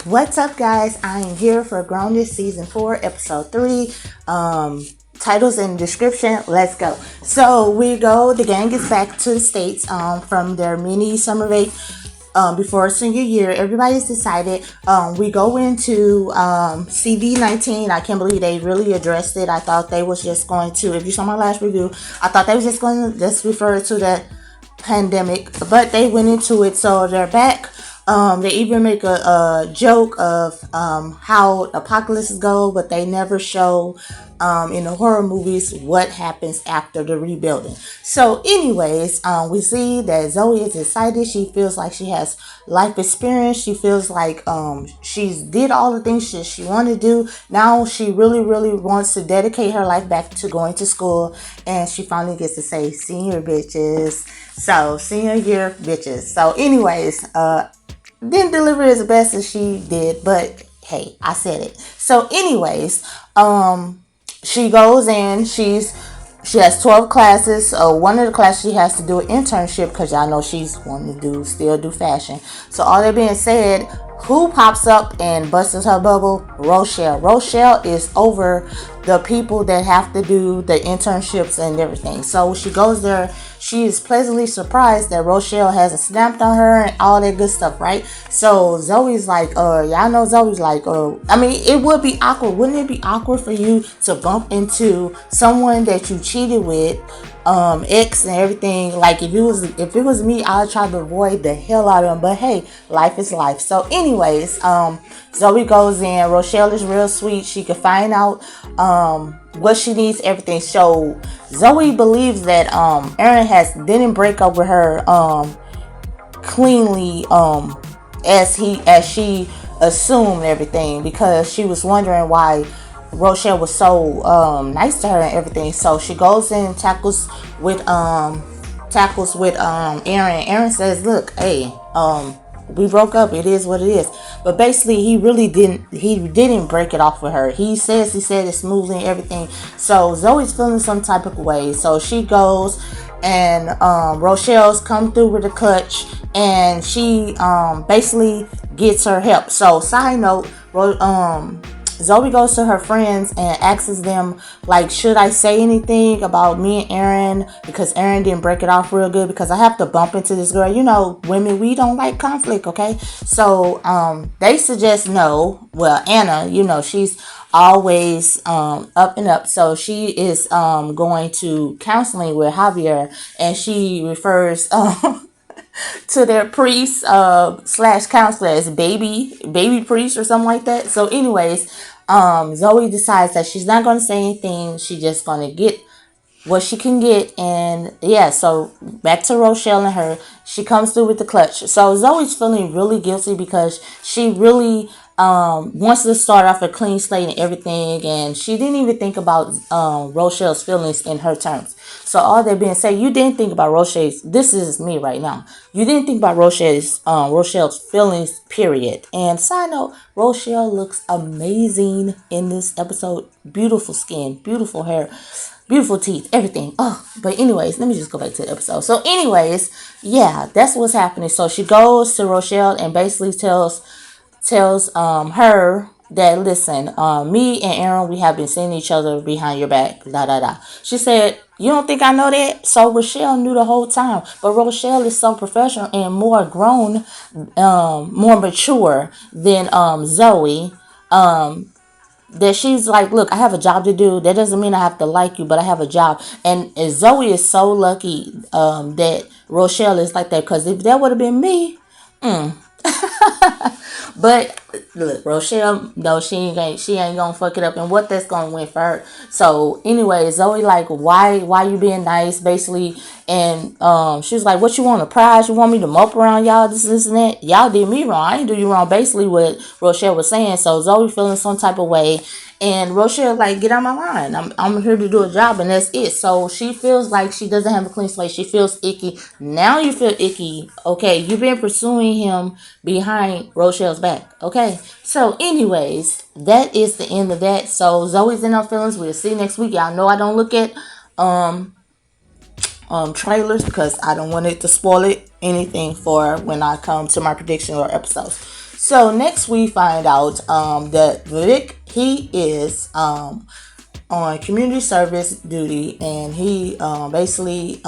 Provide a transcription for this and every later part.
What's up, guys? I am here for Grounded Season 4, Episode 3. Titles in the description. Let's go. So the gang is back to the States from their mini summer break before senior year. Everybody's decided. We go into CV-19. I can't believe they really addressed it. I thought they was just going to, if you saw my last review, I thought they was just going to just refer to that pandemic, but they went into it, so they're back. They even make a joke of how apocalypses go, but they never show in the horror movies what happens after the rebuilding. So anyways, we see that Zoe is excited. She feels like she has life experience. She feels like she's did all the things that she wanted to do. Now she really wants to dedicate her life back to going to school, and she finally gets to say senior bitches. So senior year bitches. So anyways, didn't deliver as best as she did, but hey, I said it. So anyways, she goes in, she has 12 classes. One of the classes she has to do an internship, because y'all know she's wanting to still do fashion. So all that being said, who pops up and busts her bubble? Rochelle. Rochelle is over the people that have to do the internships and everything. So she goes there. She is pleasantly surprised that Rochelle hasn't snapped on her and all that good stuff, right? So Zoe's like, y'all know Zoe's like, I mean, it would be awkward. Wouldn't it be awkward for you to bump into someone that you cheated with, ex and everything? Like if it was me, I'd try to avoid the hell out of him. But hey, life is life. So anyways, Zoe goes in. Rochelle is real sweet. She can find out what she needs, everything. So Zoe believes that Aaron didn't break up with her cleanly as she assumed everything, because she was wondering why Rochelle was so nice to her and everything. So she goes and tackles with Aaron. Aaron says, look, hey, we broke up, it is what it is. But basically he didn't break it off with her. He said it smoothly and everything. So Zoe's feeling some type of way. So she goes and Rochelle's come through with a clutch, and she basically gets her help. So side note, Zoe goes to her friends and asks them, like, should I say anything about me and Aaron, because Aaron didn't break it off real good, because I have to bump into this girl. You know, women, we don't like conflict, okay? So they suggest no. Well, Anna, you know, she's always up and up, so she is going to counseling with Javier, and she refers to their priest slash counselor as baby priest or something like that. So anyways, Zoe decides that she's not going to say anything. She's just going to get what she can get. And yeah, so back to Rochelle and her. She comes through with the clutch. So Zoe's feeling really guilty, because she really wants to start off a clean slate and everything, and she didn't even think about Rochelle's feelings in her terms. So all that being said, you didn't think about Rochelle's, this is me right now, you didn't think about Rochelle's feelings, period. And side note, Rochelle looks amazing in this episode. Beautiful skin, beautiful hair, beautiful teeth, everything. But anyways, let me just go back to the episode. So anyways, yeah, that's what's happening. So she goes to Rochelle and basically tells her that, listen, me and Aaron, we have been seeing each other behind your back, She said, you don't think I know that? So Rochelle knew the whole time, but Rochelle is so professional and more grown, more mature than Zoe, that she's like, look, I have a job to do. That doesn't mean I have to like you, but I have a job. And Zoe is so lucky that Rochelle is like that, because if that would have been me, but look, Rochelle, no, she ain't gonna fuck it up, and what that's gonna win for her. So anyway, Zoe like, why you being nice, basically, and she was like, what you want, a prize? You want me to mope around y'all, this and that? Y'all did me wrong, I didn't do you wrong, basically what Rochelle was saying. So Zoe feeling some type of way, and Rochelle like, get on my line, I'm here to do a job, and that's it. So she feels like she doesn't have a clean slate. She feels icky. Now you feel icky, okay? You've been pursuing him behind Rochelle's back, okay? So anyways, that is the end of that. So Zoe's in her feelings. We'll see next week. Y'all know I don't look at trailers, because I don't want it to spoil anything for when I come to my prediction or episodes. So next we find out that Vic, he is on community service duty, and he basically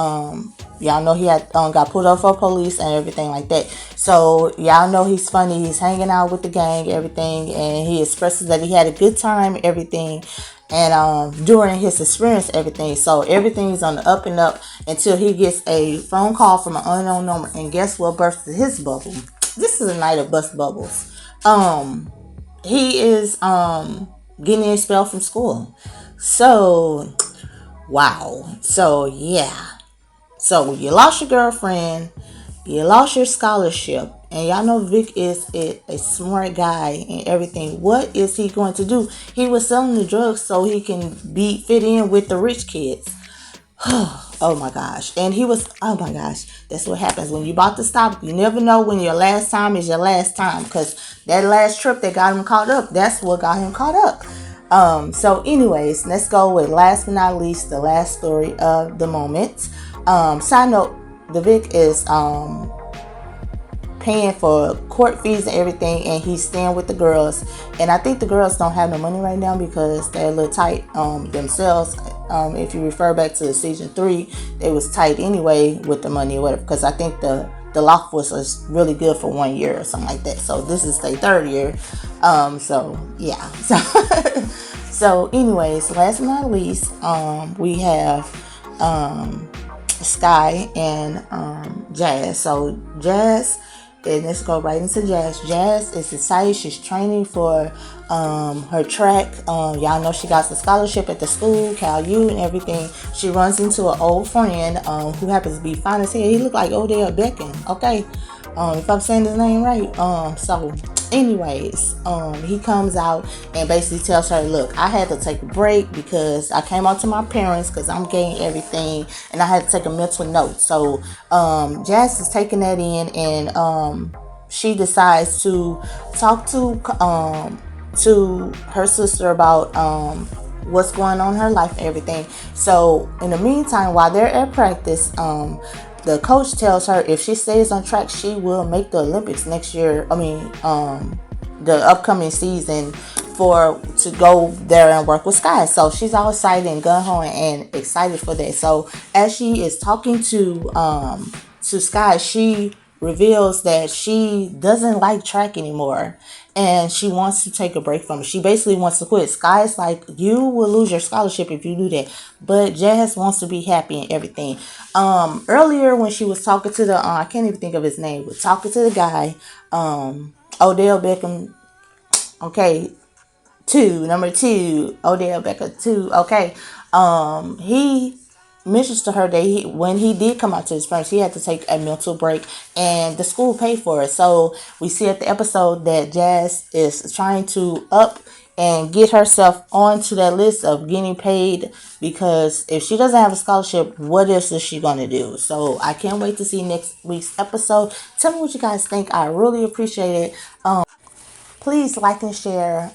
y'all know he had got pulled over for police and everything like that. So y'all know he's funny, he's hanging out with the gang, everything, and he expresses that he had a good time, everything, and during his experience, everything. So everything's on the up and up until he gets a phone call from an unknown number, and guess what bursts his bubble? This is a night of bust bubbles. He is getting expelled from school. So wow. So yeah. So you lost your girlfriend, you lost your scholarship, and y'all know Vic is a smart guy and everything. What is he going to do? He was selling the drugs so he can be fit in with the rich kids. Oh my gosh. And he was, oh my gosh, that's what happens when you about to stop. You never know when your last time is your last time, because that last trip that got him caught up, that's what got him caught up. So anyways, let's go with last but not least, the last story of the moment. Side note, the Vic is paying for court fees and everything, and he's staying with the girls, and I think the girls don't have no money right now because they're a little tight themselves. If you refer back to season 3, they was tight anyway with the money or whatever, because I think the lock was really good for 1 year or something like that. So this is their 3rd year. So yeah. So anyways, last but not least, we have Sky and Jazz. So Jazz, and let's go right into Jazz. Jazz is excited. She's training for her track. Y'all know she got the scholarship at the school, Cal U, and everything. She runs into an old friend who happens to be fine as hell. He looked like Odell Beckham. Okay, if I'm saying his name right. So anyways, he comes out and basically tells her, look, I had to take a break because I came out to my parents because I'm gay and everything, and I had to take a mental note. So Jazz is taking that in, and she decides to talk to her sister about what's going on in her life and everything. So in the meantime, while they're at practice, the coach tells her if she stays on track, she will make the Olympics next year. The upcoming season, to go there and work with Sky. So she's all excited and gun ho and excited for that. So as she is talking to Sky, she reveals that she doesn't like track anymore, and she wants to take a break from it. She basically wants to quit. Sky's like, you will lose your scholarship if you do that, but Jazz wants to be happy and everything. Earlier when she was talking to the I can't even think of his name, but talking to the guy, Odell Beckham, okay, number 2, Odell Beckham 2, okay, he mentions to her that when he did come out to his parents, he had to take a mental break, and the school paid for it. So we see at the episode that Jazz is trying to up and get herself onto that list of getting paid, because if she doesn't have a scholarship, what else is she gonna do? So I can't wait to see next week's episode. Tell me what you guys think. I really appreciate it. Please like and share.